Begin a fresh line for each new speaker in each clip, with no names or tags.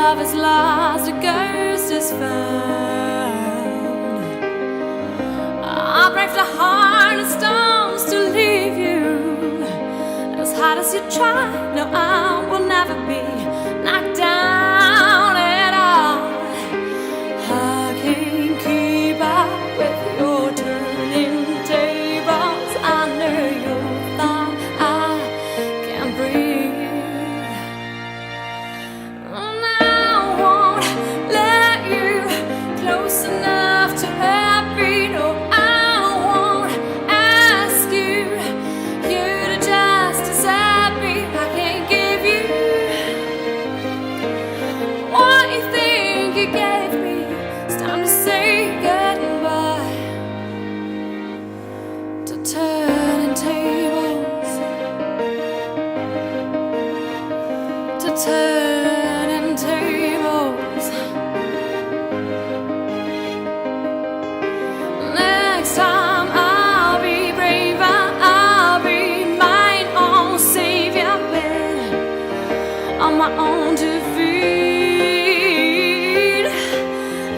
love is lost, a ghost is found. I break the heart of stones to leave you. As hard as you try, no, I will never be knocked down at all. I can't keep up with your turning tables. I know you thought I can't breathe. And I won't let you close enough to her beat. No, I won't ask you to just desert me. I can't give you what you think you gave me. It's time to say goodbye, to turning tables, to turning tables. Next time I'll be braver, I'll be my own savior, man, on my own defeat.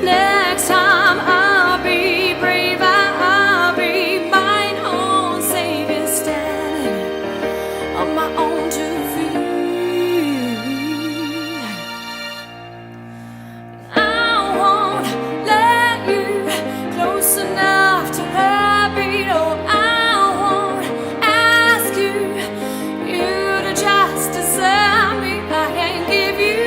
Next time I'll be braver, I'll be my own savior, standing on my own defeat. I won't let you close enough to her beat. Oh, I won't ask you to just desert me. I can't give you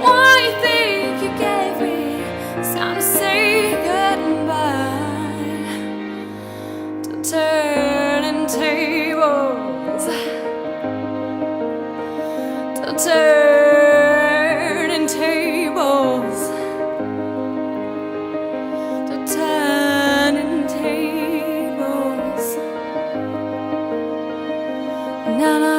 what you think you gave me. It's time to say goodbye, to turning tables, to turning tables, to turning tables. Na na